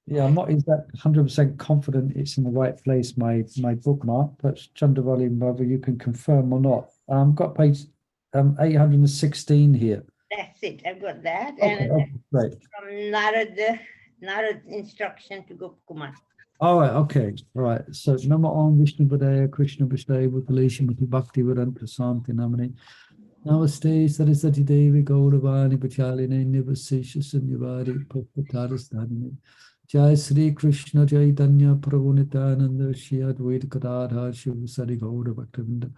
Yeah, I'm not exactly 100% confident it's in the right place, my bookmark, but Chandravali, whether you can confirm or not. Got page 816 here. That's it. I've got that. Okay, And okay, great. from Narad instruction to Gopakumar. All right, okay, all right. So, Nama Om Vishnu Padaya Krishna Vishnu Bhutaleshi Mati Bhakti Vedanta Santi Namani. Namaste Sarasati Devi Gauravani Pachaline Nivasesha Sanyavari Papataras Jai Sri Krishna Chaitanya Prabhu Nityananda Shri Advaita Gadadhar Shiva Sari Gaura Bhaktivinoda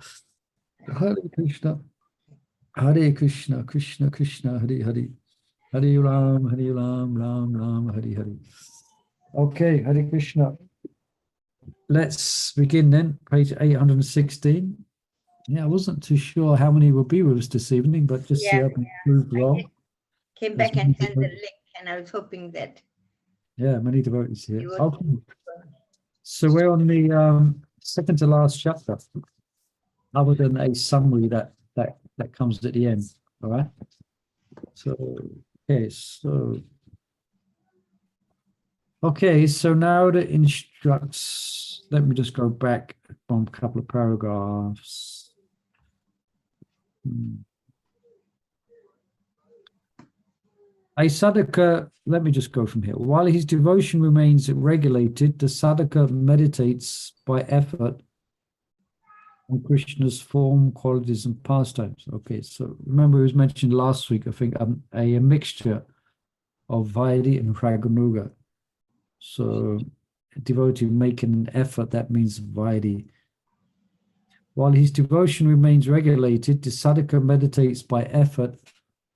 Hare Krishna Hare Krishna Krishna Krishna Hare Hare Hare Ram Ram Ram Hare Hare. Okay, Hare Krishna. Let's begin then, page 816. Yeah, I wasn't too sure how many will be with us this evening, but just see Yeah, how we proved wrong. came There's back and many sent the devotees. link, and I was hoping that Yeah, many devotees here. you would. Okay. So we're on the second to last chapter, other than a summary that comes at the end. All right. So so now it instructs. Let me just go back on a couple of paragraphs. A sadhaka, let me just go from here. While his devotion remains regulated, the sadhaka meditates by effort on Krishna's form, qualities, and pastimes. Okay, so remember it was mentioned last week, I think, a mixture of Vaidhi and Raganuga. So a devotee making an effort, that means Vaidhi. While his devotion remains regulated, the sadhaka meditates by effort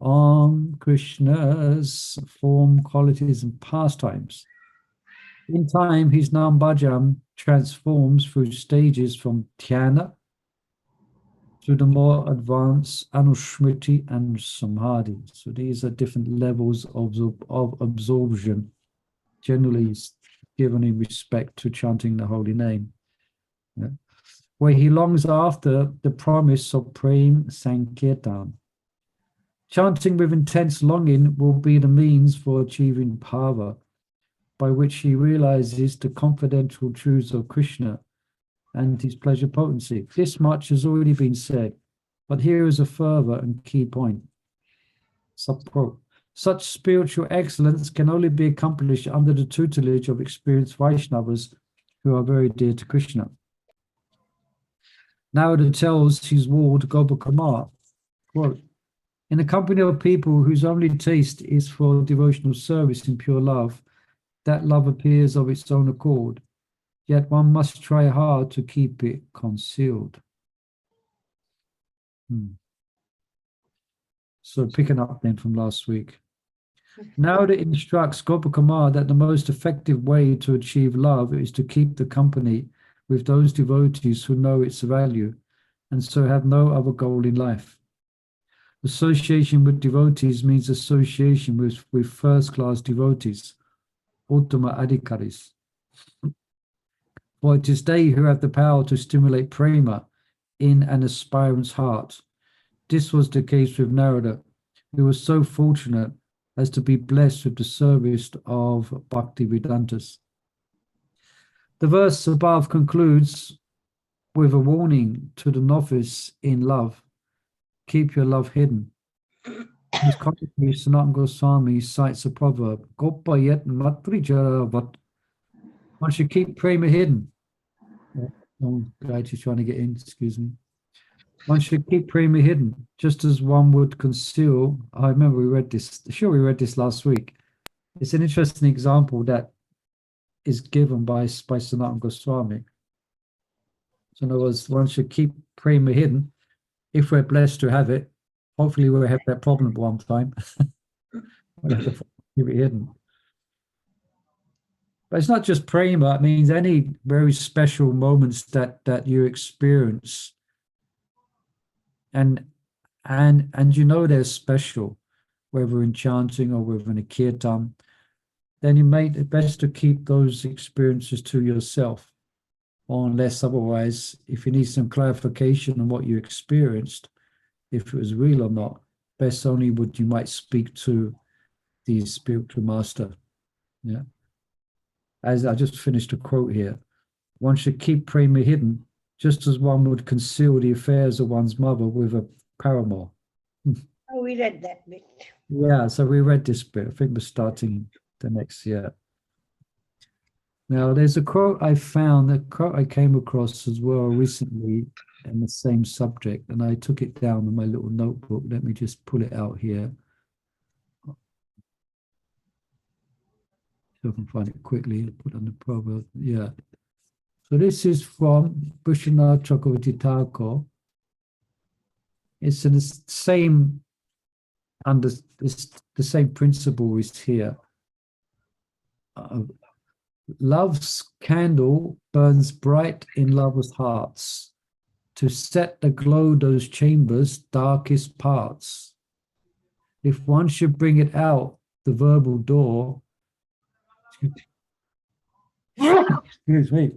on Krishna's form, qualities, and pastimes. In time, his Nam transforms through stages from dhyana to the more advanced anushmriti and samadhi. So these are different levels of absorption, generally given in respect to chanting the holy name. Yeah. Where he longs after the promise of prem sankirtan. Chanting with intense longing will be the means for achieving bhava, by which he realizes the confidential truths of Krishna and his pleasure potency. This much has already been said, but here is a further and key point. Subquote. Such spiritual excellence can only be accomplished under the tutelage of experienced Vaishnavas who are very dear to Krishna. Narada tells his ward Gopakumar, quote, in the company of people whose only taste is for devotional service and pure love, that love appears of its own accord, yet one must try hard to keep it concealed. So picking up then from last week. Now it instructs Gopakumar that the most effective way to achieve love is to keep the company with those devotees who know its value and so have no other goal in life. Association with devotees means association with first-class devotees, Uttama Adhikaris. For it is they who have the power to stimulate prema in an aspirant's heart. This was the case with Narada, who was so fortunate as to be blessed with the service of Bhakti Vedantas. The verse above concludes with a warning to the novice in love. Keep your love hidden. His commentary, Sanatana Goswami cites a proverb, Gopa yet matrijavat. One should keep prema hidden. Guy just trying to get in, excuse me. One should keep prema hidden, just as one would conceal. I remember we read this last week. It's an interesting example that is given by Sanatana Goswami. So in other words, one should keep prema hidden. If we're blessed to have it, hopefully we'll have that problem at one time. We'll have to keep it hidden. But it's not just prema, it means any very special moments that you experience and you know they're special, whether in chanting or whether in a kirtan, then you make it best to keep those experiences to yourself. Or unless otherwise, if you need some clarification on what you experienced, if it was real or not, best only you might speak to the spiritual master. Yeah. as I just finished a quote here, one should keep prema hidden, just as one would conceal the affairs of one's mother with a paramour. Oh, we read that bit. Yeah, so we read this bit. I think we're starting the next year. Now, there's a quote I found, a quote I came across as well recently in the same subject, and I took it down in my little notebook. Let me just pull it out here. So I can find it quickly and put on the proverb. Yeah. So this is from Bhushana Chakravarti Thakur. It's in the same under this, the same principle is here. Love's candle burns bright in lovers' hearts to set aglow those chambers' darkest parts. If one should bring it out the verbal door, excuse me.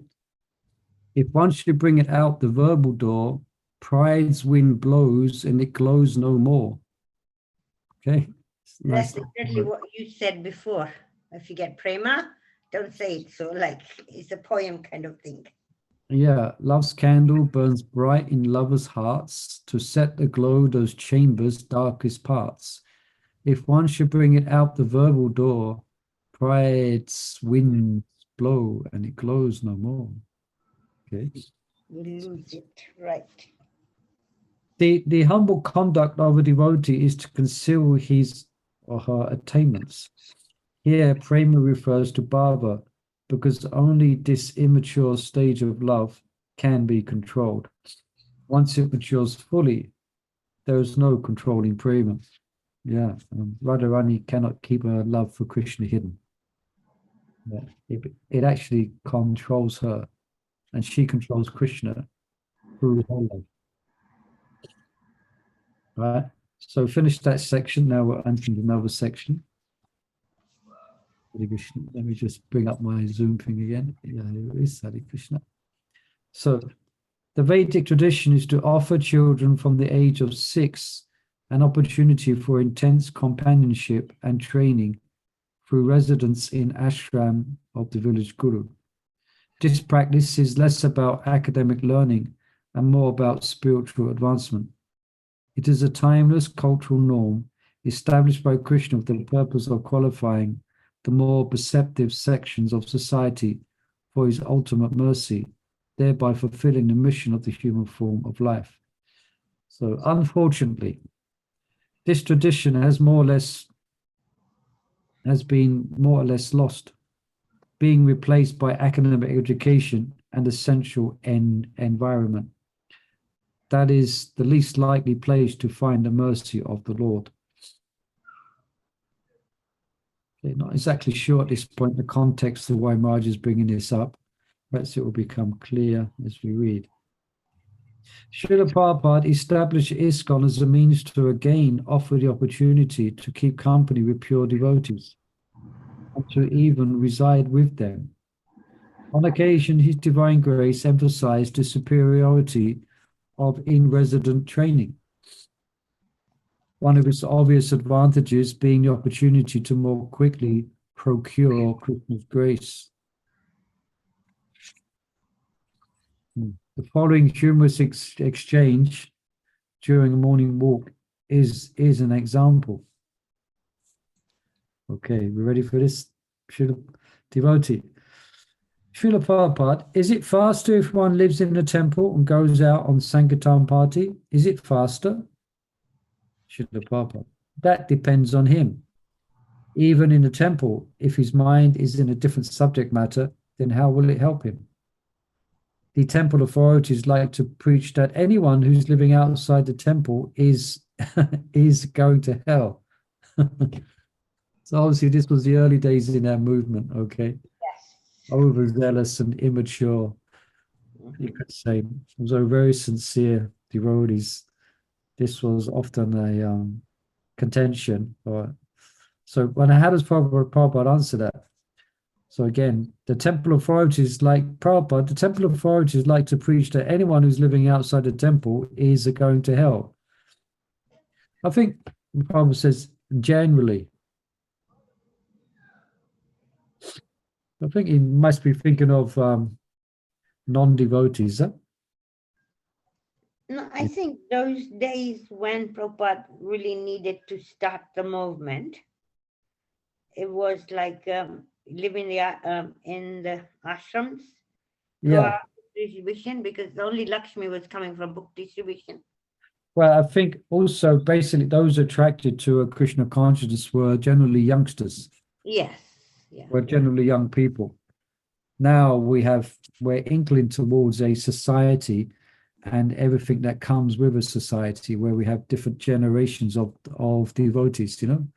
If one should bring it out the verbal door, pride's wind blows and it glows no more. Okay. That's Nice. exactly what you said before. If you get prema, don't say it so like it's a poem kind of thing. Yeah, love's candle burns bright in lovers' hearts to set aglow those chambers' darkest parts. If one should bring it out the verbal door, pride's winds blow and it glows no more. Okay. You lose it, right? The humble conduct of a devotee is to conceal his or her attainments. Here, prema refers to bhava, because only this immature stage of love can be controlled. Once it matures fully, there is no controlling prema. Yeah, Radharani cannot keep her love for Krishna hidden. Yeah, it actually controls her, and she controls Krishna through her love. Right? So finish that section. Now we're entering another section. Let me just bring up my Zoom thing again. Yeah, here it is, Hare Krishna. So the Vedic tradition is to offer children from the age of 6 an opportunity for intense companionship and training through residence in ashram of the village guru. This practice is less about academic learning and more about spiritual advancement. It is a timeless cultural norm established by Krishna for the purpose of qualifying the more perceptive sections of society for his ultimate mercy, thereby fulfilling the mission of the human form of life. So unfortunately, this tradition has been more or less lost, being replaced by academic education and essential environment. That is the least likely place to find the mercy of the Lord. Okay, not exactly sure at this point the context of why Maharaj is bringing this up. Perhaps it will become clear as we read. Srila Prabhupada established ISKCON as a means to again offer the opportunity to keep company with pure devotees and to even reside with them. On occasion, His Divine Grace emphasized the superiority of in-resident training. One of its obvious advantages being the opportunity to more quickly procure Krishna's grace. The following humorous exchange during a morning walk is an example. Okay, we ready for this? Devotee. Srila Prabhupada, is it faster if one lives in a temple and goes out on Sankirtan party? Is it faster? Srila Prabhupada, that depends on him. Even in a temple, if his mind is in a different subject matter, then how will it help him? The temple authorities like to preach that anyone who's living outside the temple is going to hell. So obviously this was the early days in our movement, okay? Yes. Overzealous and immature, you could say. Although very sincere devotees, this was often a contention. So how does Prabhupada answer that? So again, the temple authorities like Prabhupada, the temple authorities like to preach that anyone who's living outside the temple is going to hell. I think Prabhupada says generally. I think he must be thinking of non-devotees. Huh? No, I think those days when Prabhupada really needed to start the movement, it was like living in the ashrams Yeah. throughout distribution, because only Lakshmi was coming from book distribution. Well, I think also basically those attracted to a Krishna consciousness were generally youngsters, Yes, yeah. were generally young people. Now we're inkling towards a society and everything that comes with a society where we have different generations of devotees, you know.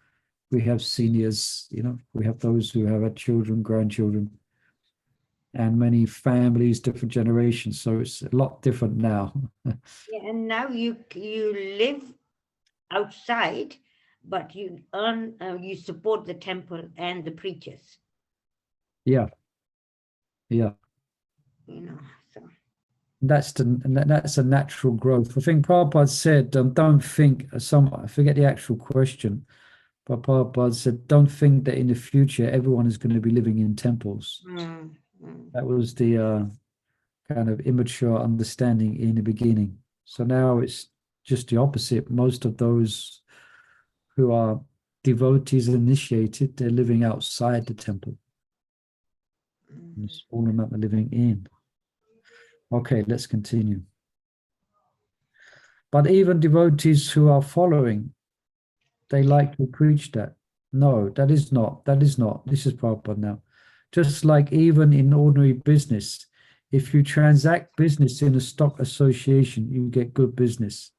We have seniors, you know, we have those who have had children, grandchildren, and many families, different generations. So it's a lot different now. Yeah, and now you live outside, but you earn, you support the temple and the preachers. Yeah, yeah. You know, so That's a natural growth. I think Prabhupada said, don't think I forget the actual question, but Prabhupada said, don't think that in the future everyone is going to be living in temples. That was the kind of immature understanding in the beginning. So now it's just the opposite. Most of those who are devotees initiated, they're living outside the temple. And a small amount are living in. Okay, let's continue. But even devotees who are following, they like to preach that. No, that is not. This is Prabhupada now. Just like even in ordinary business, if you transact business in a stock association, you get good business.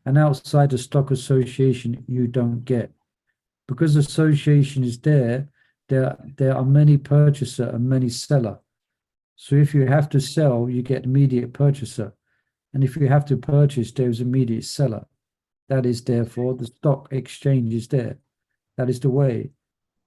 And outside a stock association, you don't get. Because association is there are many purchaser and many seller. So if you have to sell, you get immediate purchaser. And if you have to purchase, there's immediate seller. That is therefore the stock exchange is there. That is the way.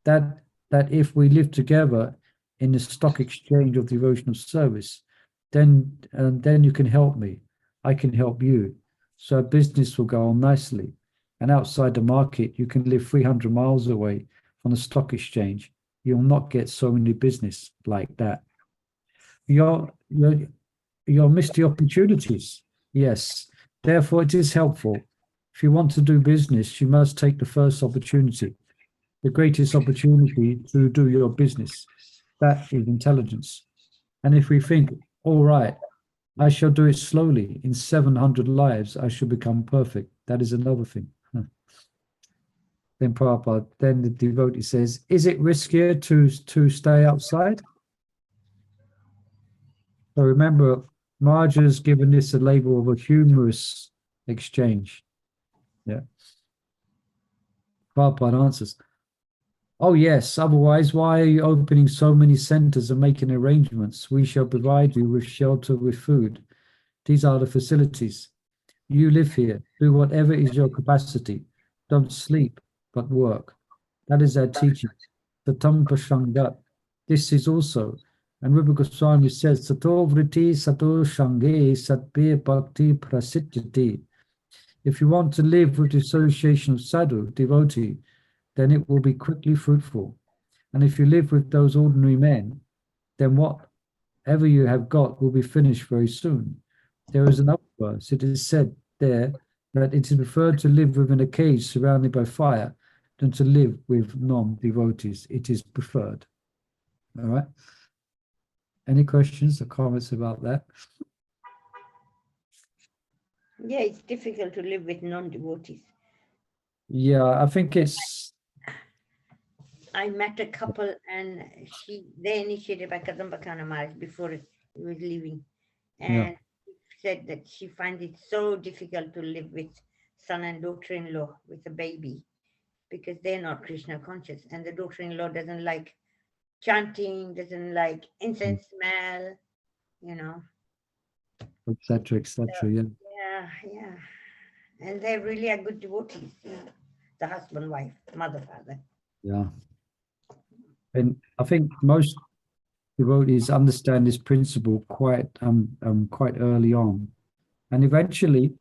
That if we live together in the stock exchange of devotional service, then you can help me. I can help you. So business will go on nicely. And outside the market, you can live 300 miles away from the stock exchange. You'll not get so many business like that. You'll miss the opportunities. Yes. Therefore, it is helpful. If you want to do business, you must take the first opportunity, the greatest opportunity to do your business. That is intelligence. And if we think, all right, I shall do it slowly, in 700 lives, I shall become perfect. That is another thing. Then Prabhupada, then the devotee says, is it riskier to stay outside? So remember, Marja's given this a label of a humorous exchange. Yeah. Prabhupada answers, oh yes, otherwise why are you opening so many centers and making arrangements? We shall provide you with shelter, with food. These are the facilities. You live here, do whatever is your capacity. Don't sleep, but work. That is our teaching. Satam Pashangat. This is also, and Rupa Goswami says, Sato Vriti Sato Shange Satpe Bhakti Prasiddhati. If you want to live with the association of sadhu, devotee, then it will be quickly fruitful. And if you live with those ordinary men, then whatever you have got will be finished very soon. There is another verse. It is said there that it is preferred to live within a cage surrounded by fire than to live with non-devotees. It is preferred. All right. Any questions or comments about that? yeah, it's difficult to live with non-devotees. Yeah, I think it's. I met a couple and they initiated by Kadambakana marriage before he was leaving. And said that she finds it so difficult to live with son and daughter-in-law with a baby because they're not Krishna conscious, and the daughter-in-law doesn't like chanting, doesn't like incense smell, you know. Etc. Etc. Yeah. Yeah. And they really are good devotees, you know, the husband, wife, mother, father. Yeah. And I think most devotees understand this principle quite early on, and eventually,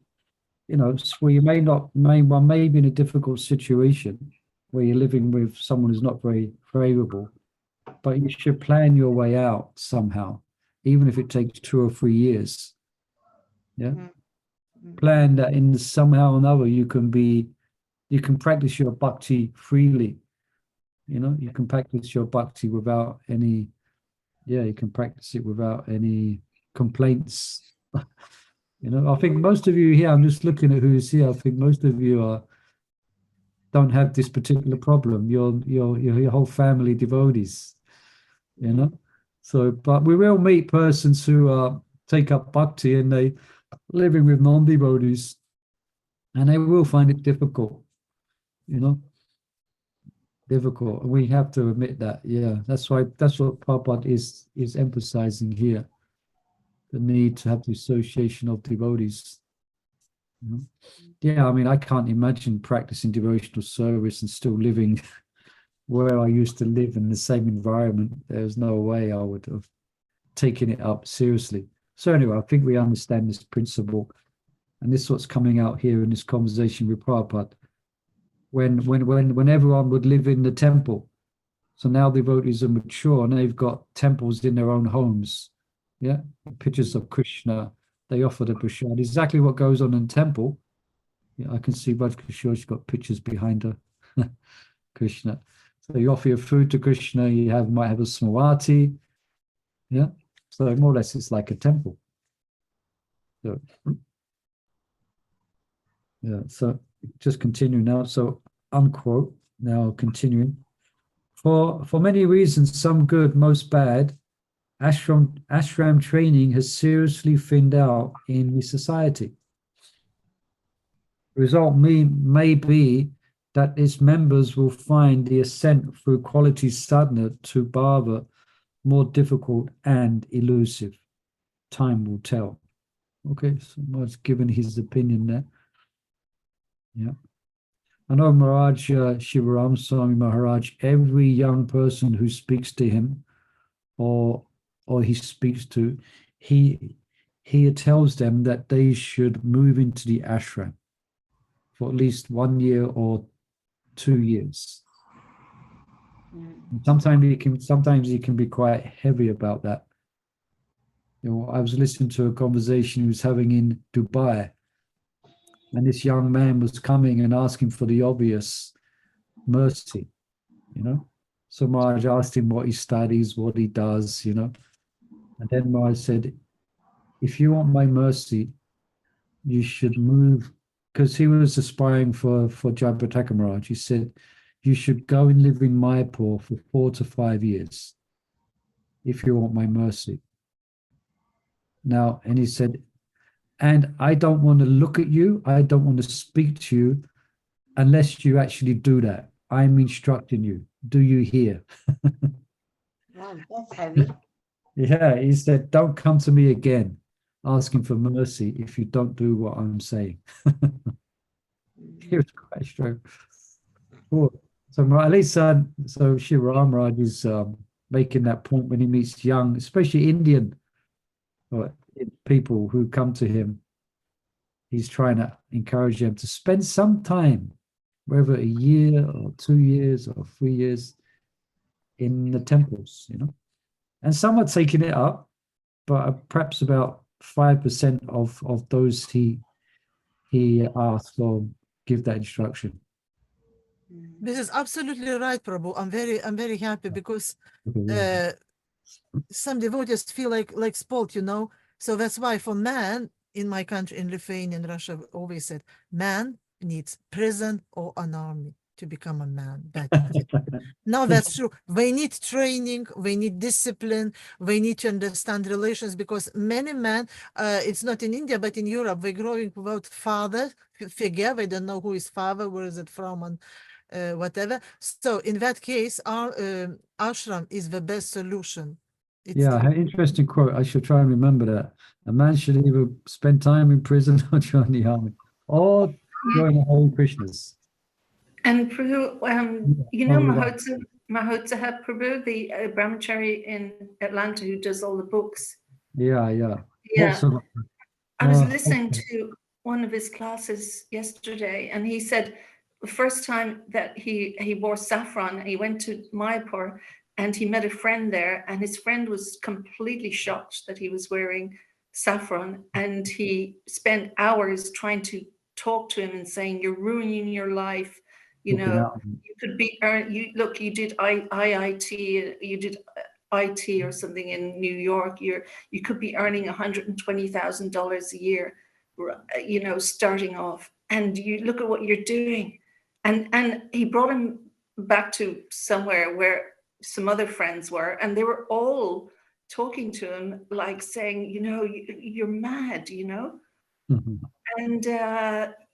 you know, where you one may be in a difficult situation where you're living with someone who's not very favorable, but you should plan your way out somehow, even if it takes 2 or 3 years. Yeah. Plan that in somehow or another you can practice your bhakti freely. You can practice your bhakti without any, you can practice it without any complaints. I think most of you here, I'm just looking at who's here, I think most of you don't have this particular problem. Your whole family devotees, So, but we will meet persons who take up bhakti and they living with non-devotees, and they will find it difficult, difficult. We have to admit that. Yeah, that's what Prabhupada is emphasizing here, the need to have the association of devotees. Yeah, I mean, I can't imagine practicing devotional service and still living where I used to live in the same environment. There's no way I would have taken it up seriously. So anyway, I think we understand this principle, and this is what's coming out here in this conversation with Prabhupada. When everyone would live in the temple, so now devotees are mature and they've got temples in their own homes. Yeah, pictures of Krishna. They offer the prasad. Exactly what goes on in the temple. Yeah, I can see Radha Kishore's got pictures behind her. Krishna. So you offer your food to Krishna. You might have a samavati. Yeah. So more or less, it's like a temple. So yeah. So just continue now. So unquote. Now continuing. For many reasons, some good, most bad, ashram training has seriously thinned out in the society. The result may be that its members will find the ascent through quality sadhana to bhava more difficult and elusive. Time will tell. Okay, so Maharaj given his opinion there. Yeah. I know Maharaj, Shivaram Swami Maharaj, every young person who speaks to him or he speaks to, he tells them that they should move into the ashram for at least 1 year or 2 years. Sometimes he can be quite heavy about that. I was listening to a conversation he was having in Dubai, and this young man was coming and asking for the obvious mercy, So Maharaj asked him what he studies, what he does, And then Maharaj said, if you want my mercy, you should move, because he was aspiring for Jayapataka Maharaj. He said, you should go and live in Mayapur for 4 to 5 years if you want my mercy. Now, and he said, and I don't want to look at you, I don't want to speak to you unless you actually do that. I'm instructing you. Do you hear? Wow, that's heavy. Yeah, he said, don't come to me again asking for mercy if you don't do what I'm saying. He was quite strong. Cool. So at least so Shiva Ramaraj is making that point when he meets young, especially Indian people who come to him. He's trying to encourage them to spend some time, whether a year or 2 years or 3 years, in the temples, And some are taking it up, but perhaps about 5% of those he asks or give that instruction. This is absolutely right, Prabhu. I'm very happy because some devotees feel like spoiled, So that's why for man in my country, in Lithuania, in Russia, always said man needs prison or an army to become a man. No, that's true. We need training, we need discipline, we need to understand relations, because many men, it's not in India, but in Europe, we're growing without father figure. We don't know who is father, where is it from, and whatever. So in that case, our ashram is the best solution. An interesting quote. I should try and remember that. A man should either spend time in prison or join the army, or join the Hare Krishnas. And Prabhu, Mahotsaha Prabhu, the brahmachari in Atlanta who does all the books. Yeah. I was listening to one of his classes yesterday, and he said the first time that he wore saffron, he went to Mayapur, and he met a friend there, and his friend was completely shocked that he was wearing saffron, and he spent hours trying to talk to him and saying, "You're ruining your life. You Looking know, out. you could be you did IIT, you did IT or something in New York. You could be earning $120,000 a year, you know, starting off, and you look at what you're doing." And he brought him back to somewhere where some other friends were, and they were all talking to him, like saying, you know, you're mad, you know. Mhm. And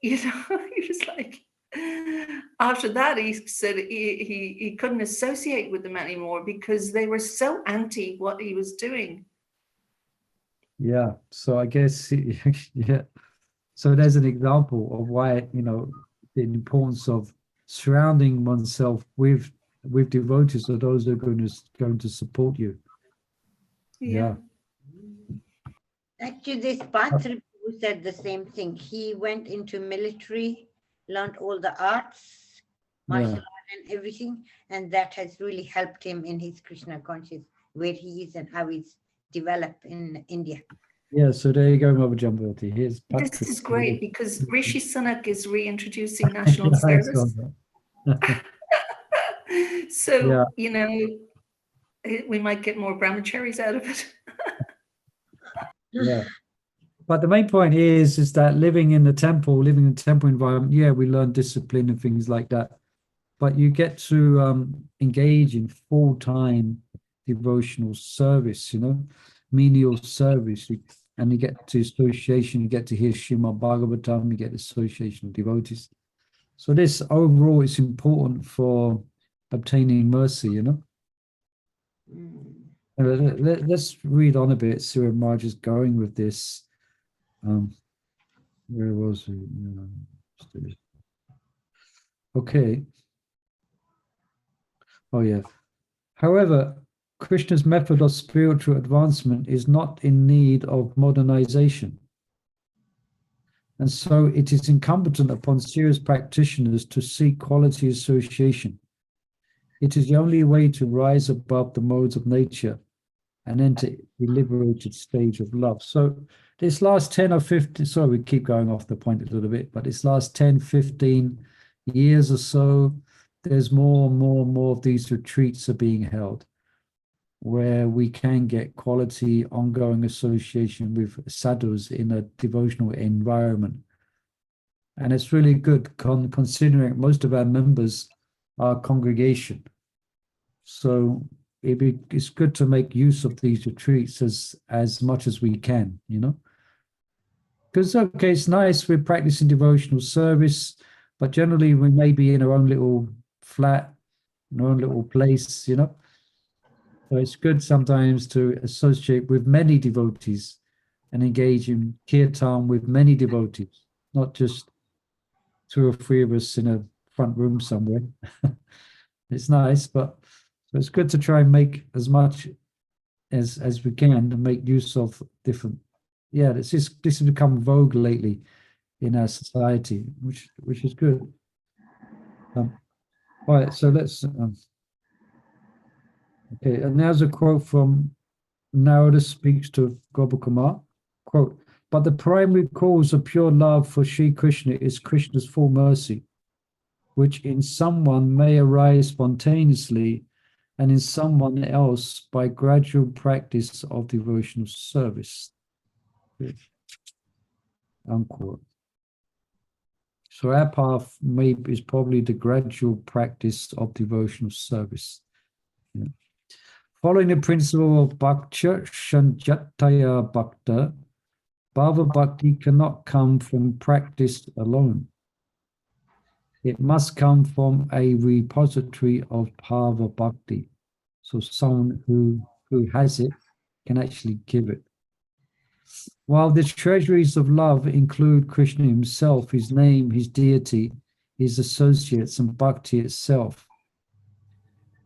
you know, he was like, after that, he said he couldn't associate with them anymore because they were so anti what he was doing. Yeah. So I guess, yeah. So there's an example of why, you know, the importance of surrounding oneself with devotees or those that are going to support you. Yeah. Actually, this Patra who said the same thing. He went into military, learned all the arts, martial art and everything, and that has really helped him in his Krishna conscious, where he is and how he's developed in India. Yeah. So there you go, Mother Jambavati. Here's This Patrick. is great because Rishi Sunak is reintroducing national Yeah, I saw service. that. So, Yeah. you know, we might get more brahmacharis out of it. Yeah. But the main point is that living in the temple environment, yeah, we learn discipline and things like that. But you get to engage in full-time devotional service, you know, menial service. And you get to association, you get to hear Srimad Bhagavatam, you get association of devotees. So this overall is important for obtaining mercy, you know. Let's read on a bit, see where Marge is going with this. Where was he? Okay. Oh, yeah. However, Krishna's method of spiritual advancement is not in need of modernization. And so it is incumbent upon serious practitioners to seek quality association. It is the only way to rise above the modes of nature and enter the liberated stage of love. So this last 10 or 15, sorry, we keep going off the point a little bit, but this last 10, 15 years or so, there's more and more of these retreats are being held where we can get quality ongoing association with sadhus in a devotional environment. And it's really good considering most of our members are congregation. So it's good to make use of these retreats as much as we can, you know. Because, okay, it's nice we're practicing devotional service, but generally we may be in our own little flat, in our own little place, you know. So it's good sometimes to associate with many devotees and engage in kirtan with many devotees, not just 2 or 3 of us in a front room somewhere. It's nice, but so it's good to try and make as much as we can to make use of different. Yeah, this has become vogue lately in our society, which is good. All right, so let's. Okay, and there's a quote from Narada speaks to Gopakumar. Quote: "But the primary cause of pure love for Sri Krishna is Krishna's full mercy, which in someone may arise spontaneously and in someone else by gradual practice of devotional service." Unquote. So our path is probably the gradual practice of devotional service. Yeah. Following the principle of bhakti shanjataya bhakta, bhava bhakti cannot come from practice alone. It must come from a repository of bhava bhakti. So someone who has it can actually give it. While the treasuries of love include Krishna himself, his name, his deity, his associates, and bhakti itself,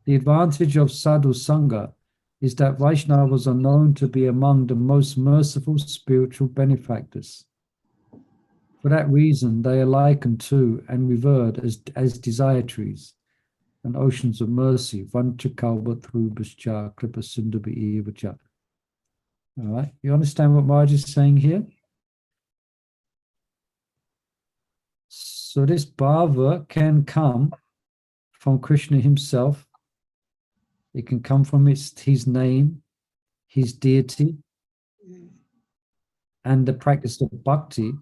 the advantage of sadhu sangha is that Vaishnavas are known to be among the most merciful spiritual benefactors. For that reason, they are likened to and revered as desire trees, and oceans of mercy. Vanchakalva Thrubhascha Kripa Sindhubi Evacha. All right, you understand what Maharaj is saying here? So this bhava can come from Krishna himself. It can come from his name, his deity, and the practice of bhakti.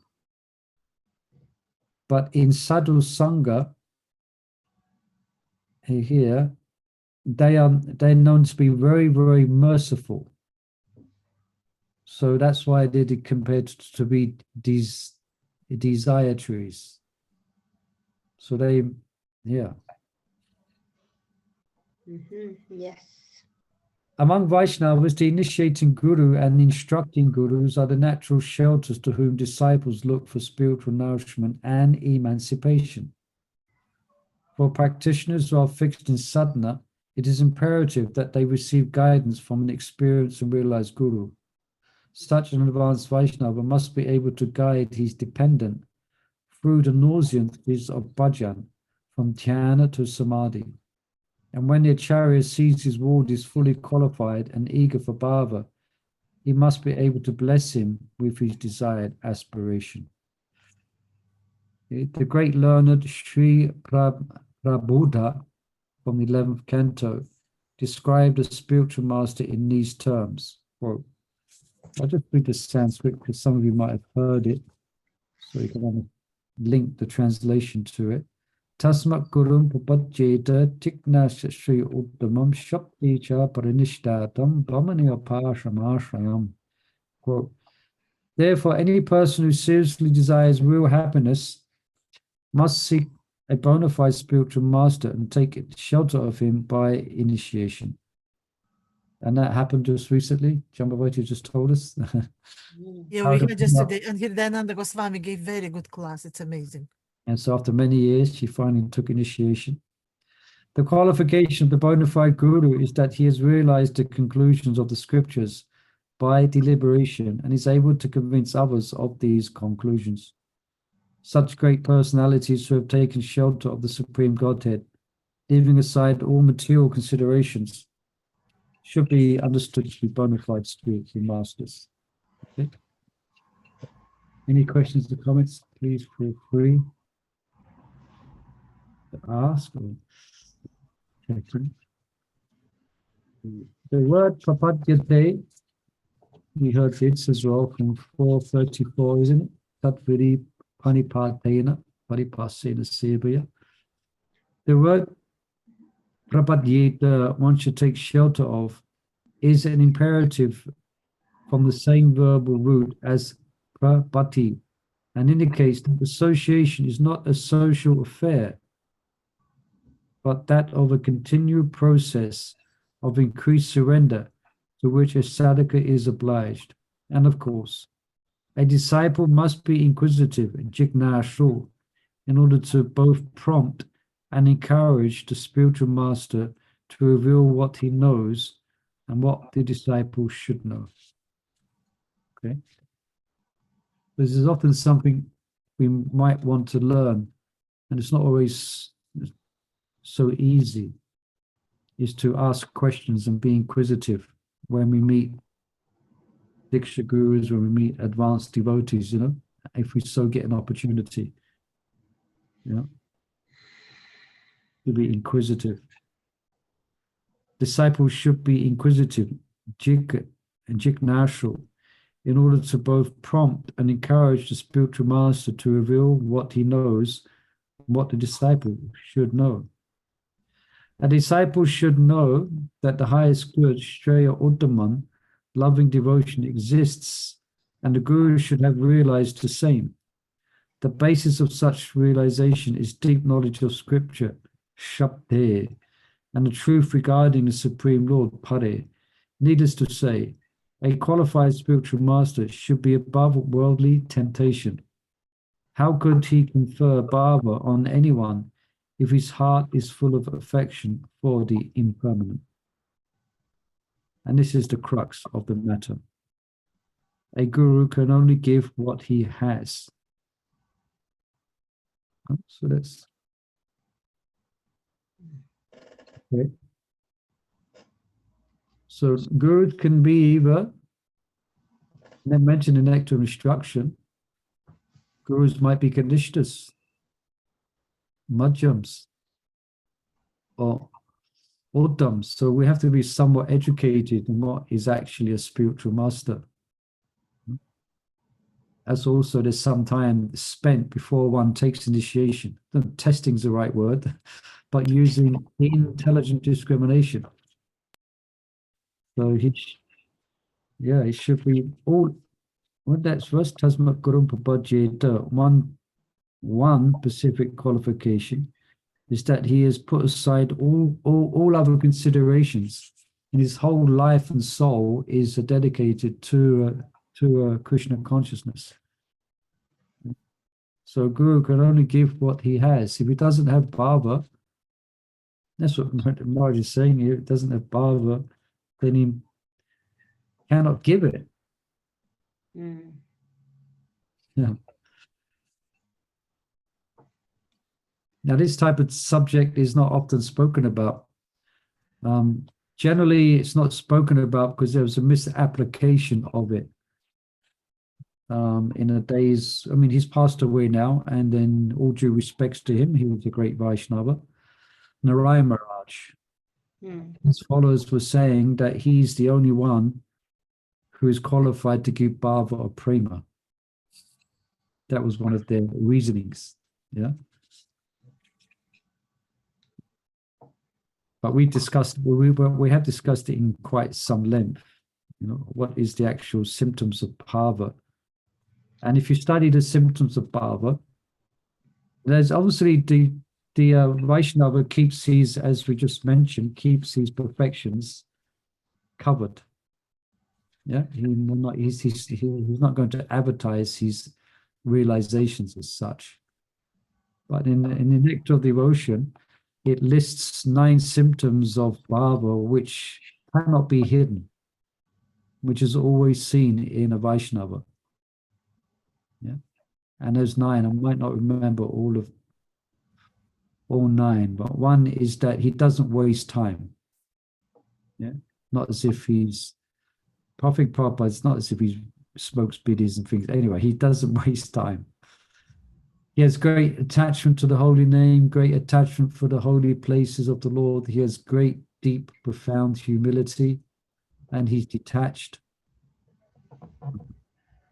But in sadhu sangha, here, they're known to be very, very merciful. So that's why they did compared to be these desiratories. So they, yeah. Yes. Among Vaishnavas, the initiating guru and instructing gurus are the natural shelters to whom disciples look for spiritual nourishment and emancipation. For practitioners who are fixed in sadhana, it is imperative that they receive guidance from an experienced and realized guru. Such an advanced Vaishnava must be able to guide his dependent through the nuances of bhajana, from dhyana to samadhi. And when the acarya sees his ward is fully qualified and eager for bhava, he must be able to bless him with his desired aspiration. The great learned Sri Prabhupada from the 11th canto described a spiritual master in these terms. Quote, I'll just read the Sanskrit because some of you might have heard it, so you can link the translation to it. Tasmat gurum papajeta tiknasya Sri Uddamam Shakti cha parinishdatam bhamaniya pashamashrayam. Quote, therefore, any person who seriously desires real happiness must seek a bona fide spiritual master and take shelter of him by initiation. And that happened just recently. Jambavati just told us. Yeah, we heard yesterday, and Hirdananda Goswami gave very good class. It's amazing. And so after many years, she finally took initiation. The qualification of the bona fide guru is that he has realized the conclusions of the scriptures by deliberation and is able to convince others of these conclusions. Such great personalities who have taken shelter of the Supreme Godhead, leaving aside all material considerations, should be understood to be bona fide spiritual masters. Okay. Any questions or comments? Please feel free to ask. The word prapadyate, we heard this as well from 434, isn't it? Tatviri panipatena paripasena sevaya. The word prapadyate, one should take shelter of, is an imperative from the same verbal root as prapati, and indicates that association is not a social affair, but that of a continued process of increased surrender to which a sadhaka is obliged. And of course, a disciple must be inquisitive, jignashu, in order to both prompt and encourage the spiritual master to reveal what he knows and what the disciple should know. Okay? This is often something we might want to learn, and it's not always so easy, is to ask questions and be inquisitive when we meet Diksha gurus, when we meet advanced devotees, if we so get an opportunity, to be inquisitive. Disciples should be inquisitive, jignashu, in order to both prompt and encourage the spiritual master to reveal what he knows and what the disciple should know. A disciple should know that the highest good, Shreya Uddaman, loving devotion, exists, and the guru should have realized the same. The basis of such realization is deep knowledge of scripture, Shabde, and the truth regarding the Supreme Lord, Pare. Needless to say, a qualified spiritual master should be above worldly temptation. How could he confer bhava on anyone if his heart is full of affection for the impermanent? And this is the crux of the matter. A guru can only give what he has. So that's Okay. So gurus can be either, they mentioned in nectar of instruction, gurus might be kanishtas, madhyams, or uttams. So we have to be somewhat educated in what is actually a spiritual master. As also there's some time spent before one takes initiation. Testing's the right word, but using intelligent discrimination. So he should be all. Well, that's first Tasmat Gurumpa Bhajeta. One specific qualification is that he has put aside all other considerations, and his whole life and soul is dedicated to Krishna consciousness. So Guru can only give what he has. If he doesn't have bhava, that's what Maharaj is saying here, it doesn't have bhava, then he cannot give it. Mm. Yeah. Now, this type of subject is not often spoken about. Generally, it's not spoken about because there was a misapplication of it. In the days, I mean, he's passed away now, and then all due respects to him, he was a great Vaisnava. Narayan Maharaj, his followers were saying that he's the only one who is qualified to give bhava or prema. That was one of their reasonings. Yeah. But we have discussed it in quite some length. You know, what is the actual symptoms of bhava? And if you study the symptoms of bhava, there's obviously the Vaishnava keeps his, as we just mentioned, keeps his perfections covered. Yeah, he's not going to advertise his realizations as such. But in the Nectar of Devotion, it lists 9 symptoms of bhava which cannot be hidden, which is always seen in a Vaishnava. Yeah, and those 9, I might not remember all 9, but one is that he doesn't waste time. Yeah, not as if he's Prophet Prabhupada. It's not as if he smokes biddies and things. Anyway, he doesn't waste time. He has great attachment to the holy name, great attachment for the holy places of the Lord. He has great, deep, profound humility, and he's detached.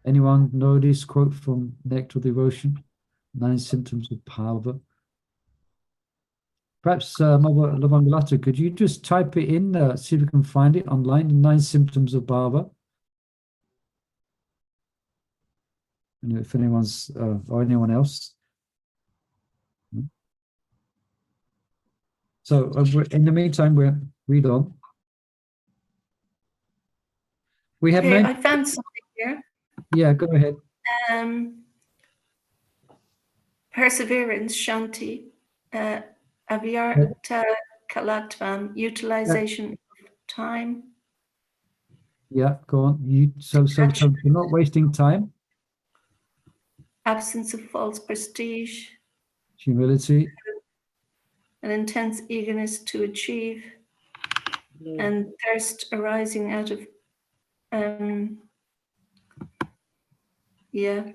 Anyone know this quote from Nectar of Devotion? 9 symptoms of bhava. Perhaps, Mother Lavangalata, could you just type it in, see if you can find it online, 9 symptoms of bhava? And if anyone's, or anyone else. So in the meantime, we'll read on. We have Okay, I found something here. Yeah, go ahead. Perseverance, Shanti, avyarta kalatvam, utilization of time. Yeah, go on. So you're not wasting time. Absence of false prestige. Humility. An intense eagerness to achieve. And thirst arising out of, yeah.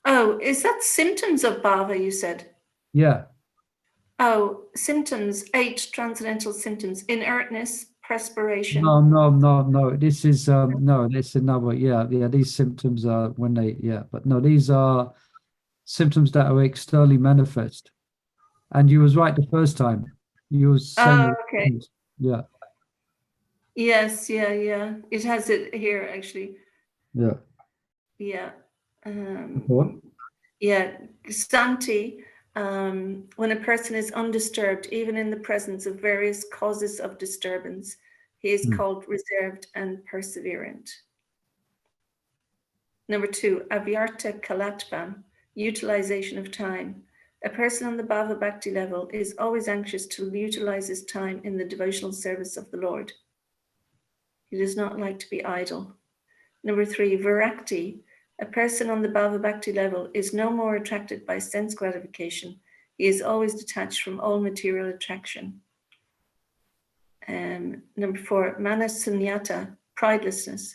Oh, is that symptoms of bhava, you said? Yeah. Oh, symptoms, 8 transcendental symptoms: inertness, perspiration. No. This is no, this is another. Yeah. These symptoms are when they but no, these are symptoms that are externally manifest. And you was right the first time. You was saying okay. Yeah. Yes, yeah. It has it here actually. Yeah. Yeah. What? Yeah, Santi, when a person is undisturbed, even in the presence of various causes of disturbance, he is called reserved and perseverant. Number 2, avyarta kalatvam, utilization of time. A person on the bhava bhakti level is always anxious to utilize his time in the devotional service of the Lord. He does not like to be idle. Number 3, virakti. A person on the bhava bhakti level is no more attracted by sense gratification. He is always detached from all material attraction. Number 4, manasunyata, pridelessness.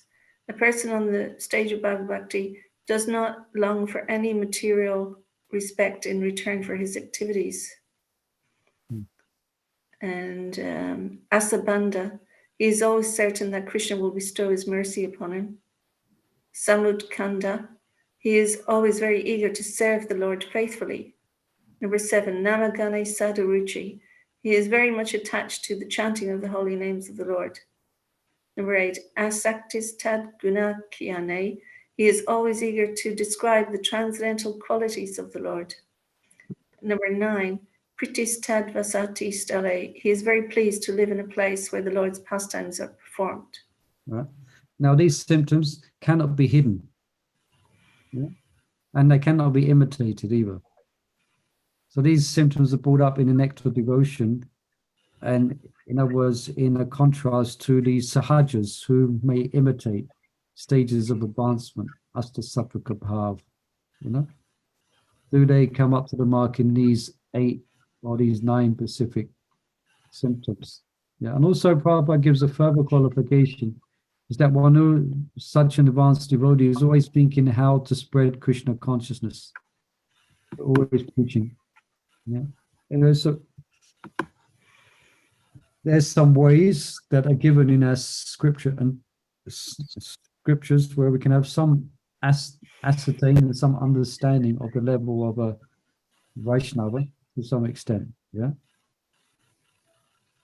A person on the stage of Bhava Bhakti does not long for any material respect in return for his activities. And asabandha, he is always certain that Krishna will bestow his mercy upon him. Samudkanda, he is always very eager to serve the Lord faithfully. Number 7, namagane sadhuruchi, he is very much attached to the chanting of the holy names of the Lord. Number 8, asaktis guna kyane, he is always eager to describe the transcendental qualities of the Lord. Number 9, pritistad vasati stale, he is very pleased to live in a place where the Lord's pastimes are performed. Right. Now, these symptoms cannot be hidden, and they cannot be imitated either. So these symptoms are brought up in the nectar of devotion, and in other words, in a contrast to the sahajas who may imitate stages of advancement, asta sattva bhava, Do they come up to the mark in these 8 or these 9 specific symptoms? Yeah, and also Prabhupada gives a further qualification, is that one who such an advanced devotee is always thinking how to spread Krishna consciousness, always preaching. Yeah, and there's some ways that are given in our scripture and scriptures where we can have some ascertain and some understanding of the level of a Vaisnava to some extent. Yeah.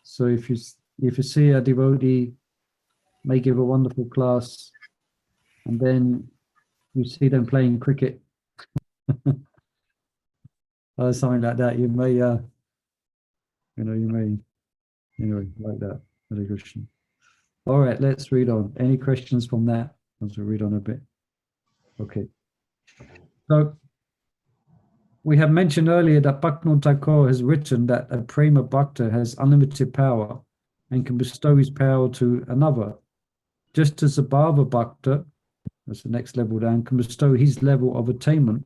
So if you see a devotee may give a wonderful class, and then you see them playing cricket or something like that, you may anyway, like that. Hare Krishna. All right, let's read on. Any questions from that? As we read on a bit. Okay. So we have mentioned earlier that Bhaktivinoda Thakur has written that a prema bhakta has unlimited power and can bestow his power to another, just as a bhava bhakta, that's the next level down, can bestow his level of attainment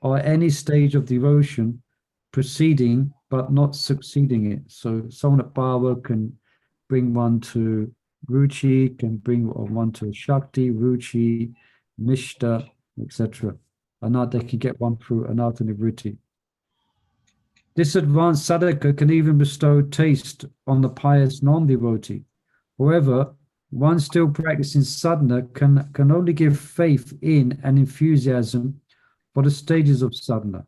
or any stage of devotion preceding but not succeeding it. So someone at bhava can bring one to ruchi, can bring one to shakti, ruchi, nishta, etc. Another can get one through another nivritti. This advanced sadhaka can even bestow taste on the pious non-devotee. However, one still practicing sadhana can only give faith in and enthusiasm for the stages of sadhana.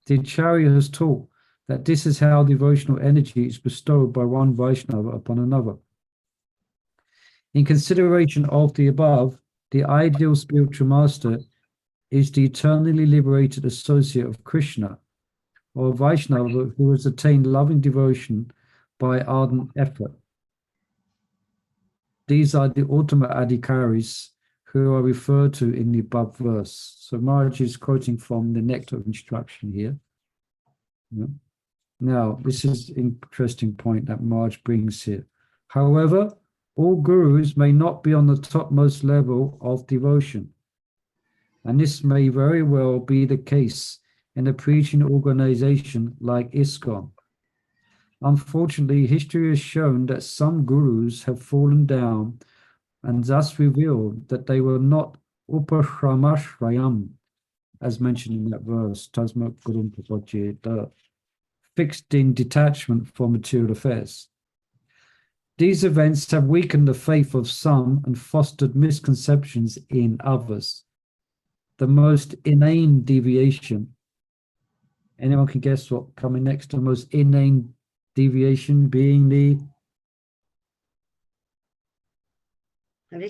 The Acharya has taught that this is how devotional energy is bestowed by one Vaishnava upon another. In consideration of the above, the ideal spiritual master is the eternally liberated associate of Krishna, or Vaishnava who has attained loving devotion by ardent effort. These are the ultimate adhikaris who are referred to in the above verse. So Maharaj is quoting from the Nectar of Instruction here. Yeah. Now, this is an interesting point that Maharaj brings here. However, all gurus may not be on the topmost level of devotion. And this may very well be the case in a preaching organization like ISKCON. Unfortunately, history has shown that some gurus have fallen down and thus revealed that they were not upashramashrayam, as mentioned in that verse, tasmat gurum prapajyeta, fixed in detachment from material affairs. These events have weakened the faith of some and fostered misconceptions in others. The most inane deviation. Anyone can guess what coming next to the most inane deviation being the the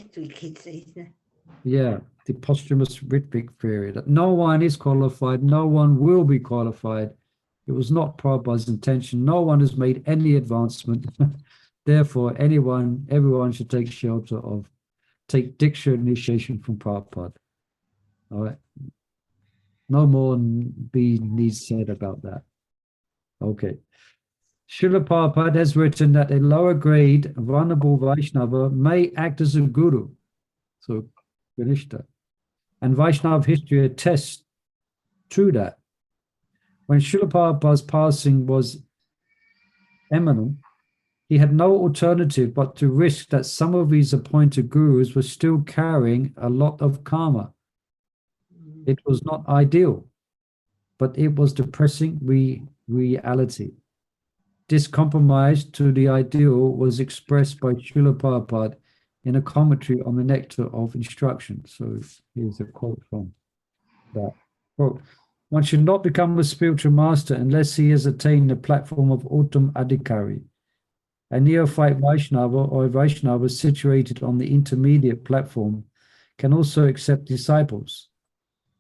posthumous Ritvik theory, that no one is qualified, no one will be qualified. It was not Prabhupada's intention. No one has made any advancement. Therefore, everyone should take Diksha initiation from Prabhupada. All right. No more needs said about that. Okay. Srila Prabhupada has written that a lower grade vulnerable Vaishnava may act as a guru. So, Ganishta. And Vaishnava history attests to that. When Srila Prabhupada's passing was imminent, He had no alternative but to risk that some of his appointed gurus were still carrying a lot of karma. It was not ideal, but it was depressing reality. This compromise to the ideal was expressed by Srila Prabhupada in a commentary on the Nectar of Instruction. So here's a quote from that. Quote, one should not become a spiritual master unless he has attained the platform of Uttam Adhikari. A neophyte Vaishnava or a Vaishnava situated on the intermediate platform can also accept disciples.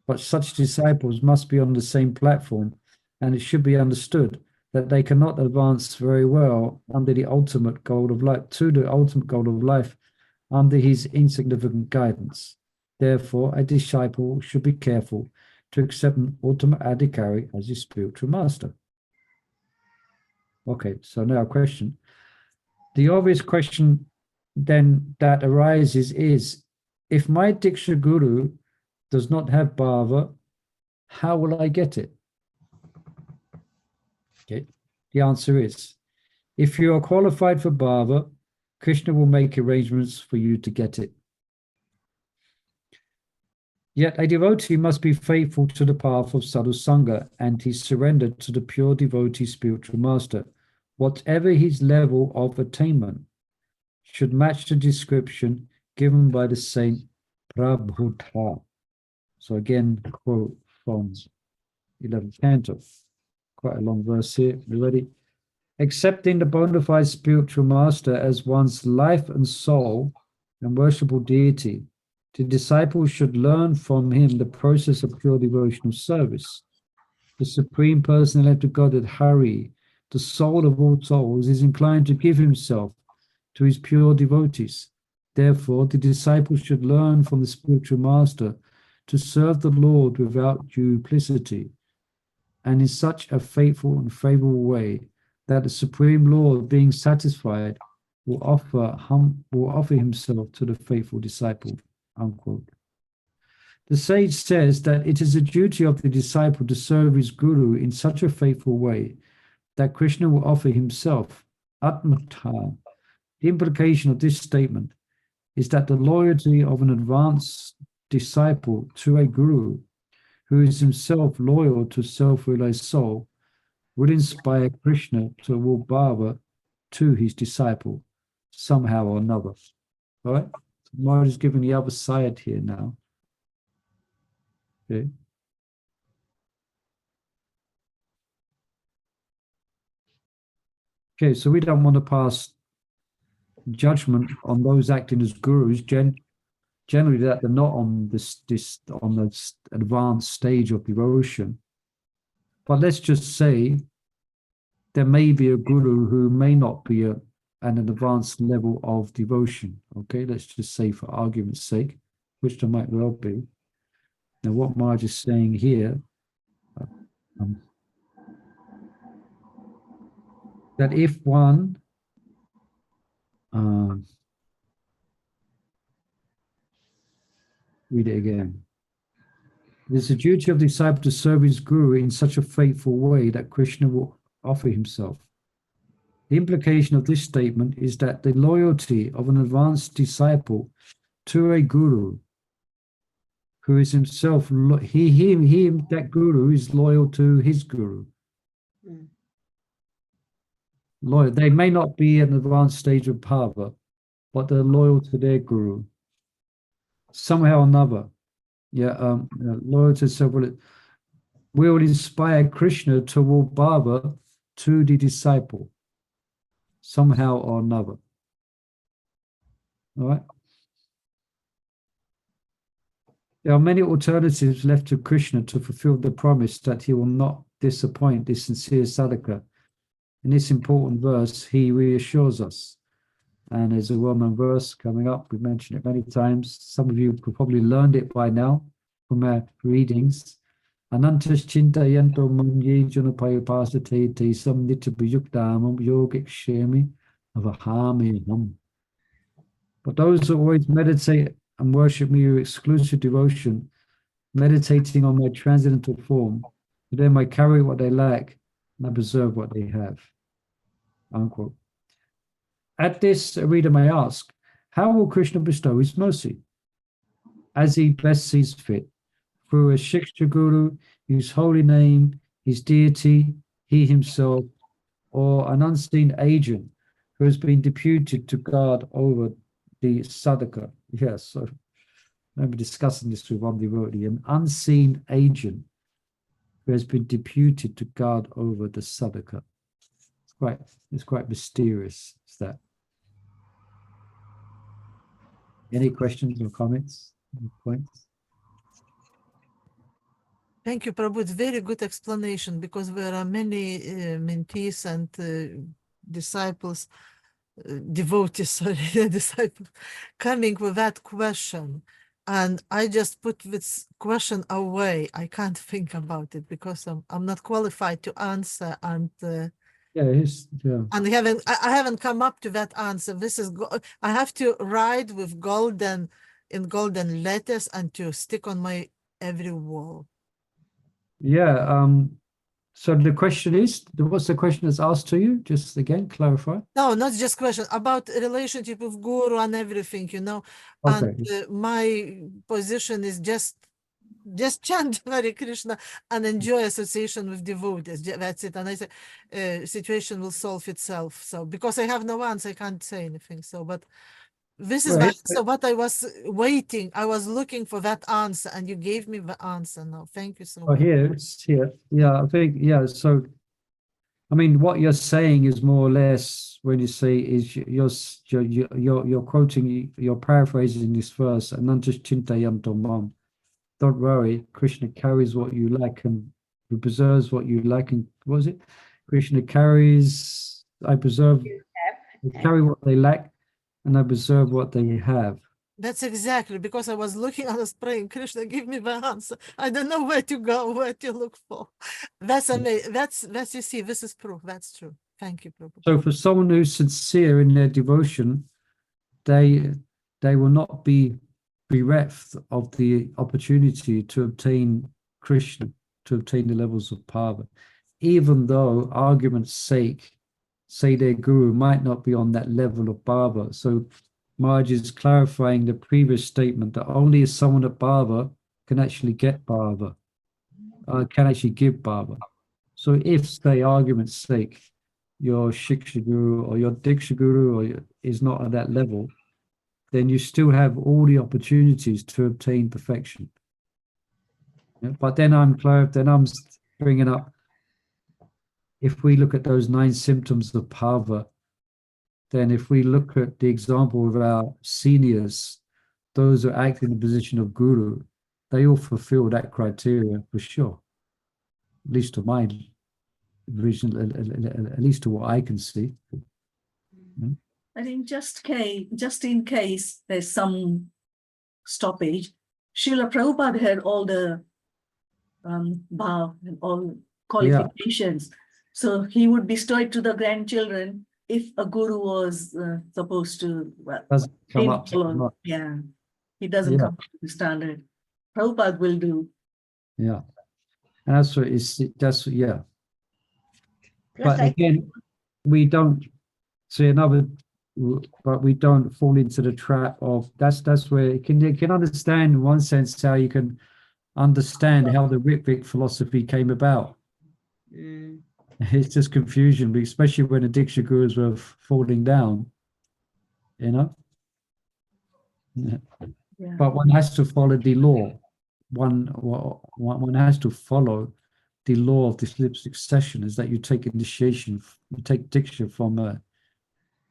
But such disciples must be on the same platform, and it should be understood that they cannot advance very well under the ultimate goal of life, to the ultimate goal of life, under his insignificant guidance. Therefore, a disciple should be careful to accept an ultimate adhikari as his spiritual master. Okay, so now a question. The obvious question then that arises is, if my Diksha Guru does not have bhava, how will I get it? Okay, the answer is, if you are qualified for bhava, Krishna will make arrangements for you to get it. Yet a devotee must be faithful to the path of sadhu sangha, and he surrendered to the pure devotee spiritual master. Whatever his level of attainment should match the description given by the saint Prabhupada. So again, quote from 11th canto. Quite a long verse here. You ready? Accepting the bona fide spiritual master as one's life and soul and worshipable deity, the disciple should learn from him the process of pure devotional service. The Supreme Personality of Godhead, Hari, the soul of all souls, is inclined to give himself to his pure devotees. Therefore, the disciple should learn from the spiritual master to serve the Lord without duplicity, and in such a faithful and favorable way that the Supreme Lord, being satisfied, will offer himself to the faithful disciple. Unquote. The sage says that it is a duty of the disciple to serve his guru in such a faithful way that Krishna will offer himself. Atmata. The implication of this statement is that the loyalty of an advanced disciple to a guru who is himself loyal to self-realized soul would inspire Krishna to award bhava to his disciple somehow or another. All right? Maharaj is giving the other side here now. Okay. Okay, so we don't want to pass judgment on those acting as gurus. Generally, that they're not on this advanced stage of devotion. But let's just say there may be a guru who may not be an advanced level of devotion. Okay, let's just say for argument's sake, which there might well be. Now, what Maharaj is saying here, that if one read it again. It is the duty of the disciple to serve his guru in such a faithful way that Krishna will offer himself. The implication of this statement is that the loyalty of an advanced disciple to a guru who is himself, that guru is loyal to his guru. Loyal. They may not be at an advanced stage of bhava, but they're loyal to their guru. Somehow or another. Loyal to self will inspire Krishna to award bhava to the disciple. Somehow or another. All right. There are many alternatives left to Krishna to fulfill the promise that he will not disappoint the sincere sadhaka. In this important verse, he reassures us. And there's a well-known verse coming up. We've mentioned it many times. Some of you have probably learned it by now from our readings. Anantas chintayanto manye junapayapasate te samnita bhayukdamam yogikshemi avahameham. But those who always meditate and worship me with exclusive devotion, meditating on my transcendental form, then I carry what they lack and I preserve what they have. Unquote. At this, a reader may ask, how will Krishna bestow his mercy? As he best sees fit, through a Shiksha Guru, whose holy name, his deity, he himself, or an unseen agent who has been deputed to guard over the sadhaka. Yes, so I remember discussing this with one devotee, an unseen agent who has been deputed to guard over the sadhaka. It's quite mysterious, is that. Any questions or comments? Any points? Thank you, Prabhu. It's very good explanation, because there are many mentees and disciples, devotees, sorry, disciples, coming with that question. And I just put this question away. I can't think about it because I'm not qualified to answer, and Yeah. and I haven't come up to that answer. This is I have to write with golden letters and to stick on my every wall. Yeah. So the question is, what's the question that's asked to you? Just again, clarify. No, not just question about relationship with Guru and everything, you know. Okay. And my position is just chant Hare Krishna and enjoy association with devotees. That's it. And I say, situation will solve itself. So because I have no answer, I can't say anything. So, but this is Right. what I was waiting. I was looking for that answer, and you gave me the answer now. Thank you so Oh, much. it's here. Yeah, I think, yeah. So, I mean, what you're saying is more or less when you say is you're quoting, you're paraphrasing this verse, Anantas Chintayanto Mam. Don't worry, Krishna carries what you lack and he preserves what you lack. And what was it? Krishna carries, I preserve, they carry what they lack, and I preserve what they have. That's exactly, because I was looking, I was praying, Krishna, give me the answer. I don't know where to go, where to look for. That's amazing. That's you see, this is proof. That's true. Thank you, Prabhupada. So for someone who's sincere in their devotion, they will not be bereft of the opportunity to obtain Krishna, to obtain the levels of bhava, even though argument's sake, say their guru might not be on that level of bhava. So Maharaj is clarifying the previous statement that only someone at bhava can actually get bhava, can actually give bhava. So if, say, argument's sake, your Shiksha Guru or your Diksha Guru is not at that level, then you still have all the opportunities to obtain perfection. Yeah, but then I'm bringing up, if we look at those 9 symptoms of bhava, then if we look at the example of our seniors, those who act in the position of guru, they all fulfill that criteria for sure, at least to my vision, at least to what I can see. Yeah. I think just in case there's some stoppage, Srila Prabhupada had all the bhava and all qualifications. So he would bestow it to the grandchildren if a guru was supposed to, Doesn't come up to follow. much. Yeah, he doesn't come to the standard. Prabhupada will do. Yeah. And that's what that's, yeah. Plus, But again, we don't see but we don't fall into the trap of, that's where you can understand in one sense how you can understand how the Ritvik philosophy came about. It's just confusion, especially when the Diksha Gurus were falling down, you know? Yeah. Yeah. But one has to follow the law. One has to follow the law of the slip succession, is that you take initiation, you take Diksha from a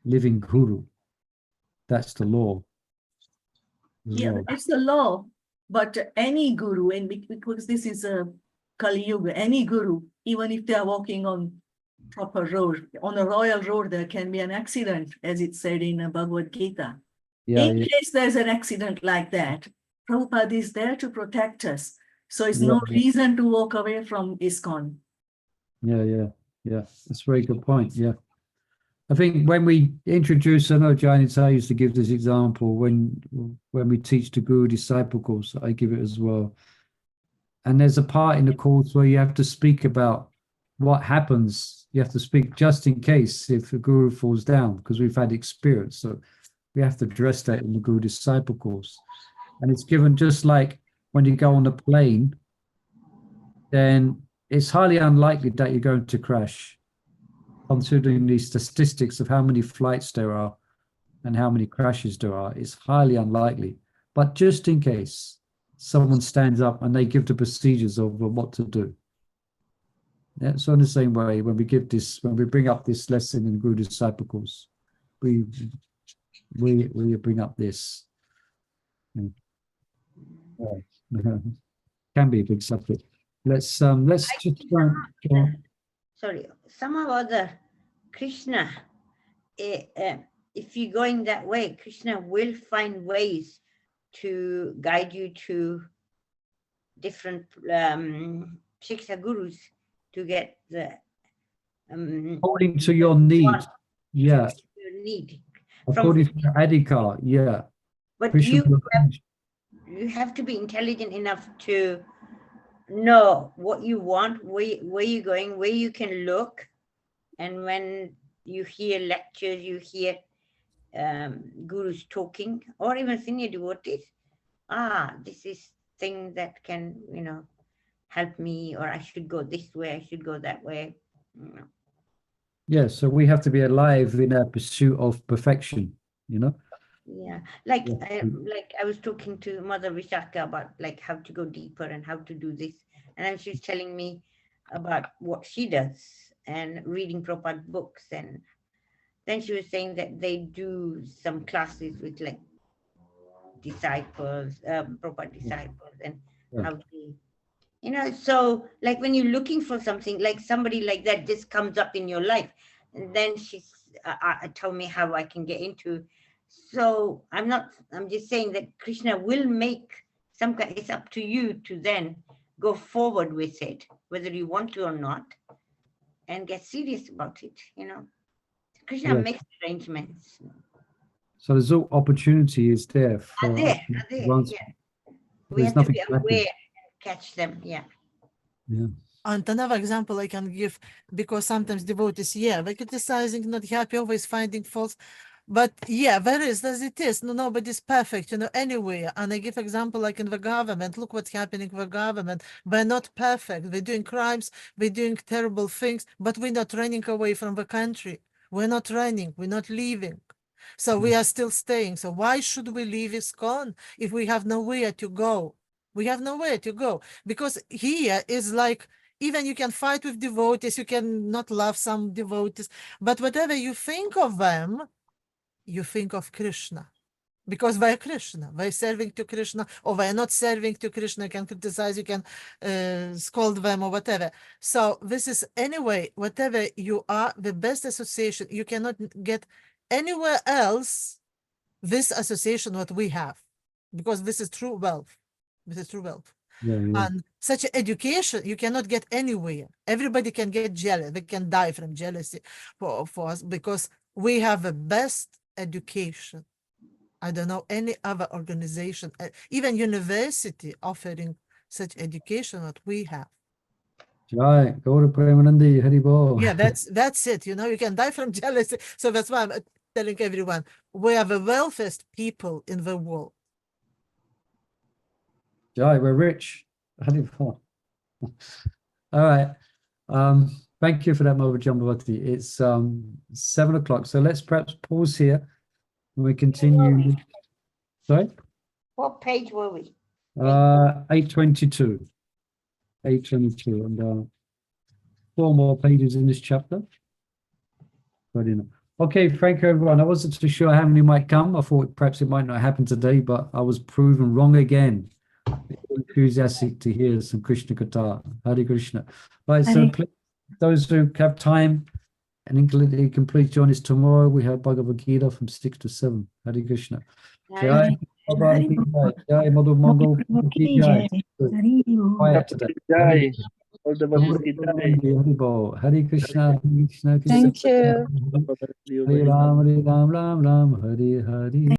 living guru. That's the law. Yeah, it's the law. But any guru, and because this is a Kali Yuga, any guru, even if they are walking on proper road, on a royal road, there can be an accident, as it said in Bhagavad Gita. In case there's an accident like that, Prabhupada is there to protect us. So it's no reason to walk away from ISKCON. Yeah. That's a very good point. Yeah. I think when we introduce, I know Jayanita used to give this example when we teach the Guru Disciple course, I give it as well. And there's a part in the course where you have to speak about what happens, you have to speak just in case if the guru falls down, because we've had experience. So we have to address that in the Guru Disciple course. And it's given just like when you go on a plane, then it's highly unlikely that you're going to crash, considering the statistics of how many flights there are and how many crashes there are. It's highly unlikely. But just in case someone stands up and they give the procedures of what to do. Yeah, so in the same way, when we bring up this lesson in Guru Disciple course, we bring up this. Can be a big subject. Let's just sorry, somehow or other, Krishna, if you go in that way, Krishna will find ways to guide you to different Shiksha gurus to get the according to your need. Yeah. Your need. According to your adhikar, yeah. But Krishna you have to be intelligent enough to know what you want, where you're going, where you can look. And when you hear lectures, you hear gurus talking, or even senior devotees, this is thing that can, help me, or I should go this way, I should go that way. Yeah, so we have to be alive in our pursuit of perfection, Yeah, like I was talking to Mother Vishaka about like how to go deeper and how to do this, and then she's telling me about what she does and reading Prabhupada books, and then she was saying that they do some classes with like disciples, Prabhupada disciples, and how they, so like when you're looking for something, like somebody like that just comes up in your life, and then she's told me how I can get into. So I'm just saying that Krishna will make some kind, it's up to you to then go forward with it, whether you want to or not, and get serious about it, Krishna makes arrangements. So there's all opportunity is there for Are there, yeah. We have to be aware and catch them, yeah. And another example I can give, because sometimes devotees, we're criticizing, not happy, always finding faults. But there is, as it is. Nobody's perfect, anywhere. And I give example like in the government. Look what's happening with the government. We're not perfect. We're doing crimes. We're doing terrible things. But we're not running away from the country. We're not running. We're not leaving. So we are still staying. So why should we leave ISKCON if we have nowhere to go? We have nowhere to go. Because here is like, even you can fight with devotees. You can not love some devotees. But whatever you think of them, you think of Krishna, because we're Krishna, we're serving to Krishna, or we're not serving to Krishna. You can criticize, you can scold them or whatever. So this is anyway, whatever you are, the best association, you cannot get anywhere else this association what we have, because this is true wealth. This is true wealth. And such education you cannot get anywhere. Everybody can get jealous. They can die from jealousy for us, because we have the best education. I don't know any other organization, even university, offering such education that we have. Right, go to Premanandi, Haribol. Yeah, that's it. You can die from jealousy. So that's why I'm telling everyone, we are the wealthiest people in the world. Jai, we're rich. Haribol. All right. Thank you for that, Mother Jambavati. It's 7 o'clock, so let's perhaps pause here and we continue. Sorry? What page were we? 822. 822, and 4 more pages in this chapter. Okay, thank you, everyone. I wasn't too sure how many might come. I thought perhaps it might not happen today, but I was proven wrong again. Enthusiastic to hear some Krishna Katha. Hare Krishna. Right, so please, those who have time and can please join us tomorrow. We have Bhagavad Gita from 6 to 7. Hare Krishna. Jai Madhu Mangal. Quiet today. Jai. All the Bhagavad Hare Krishna, Krishna Krishna. Gita. Hare Ram, Ram Ram, Hare Hare.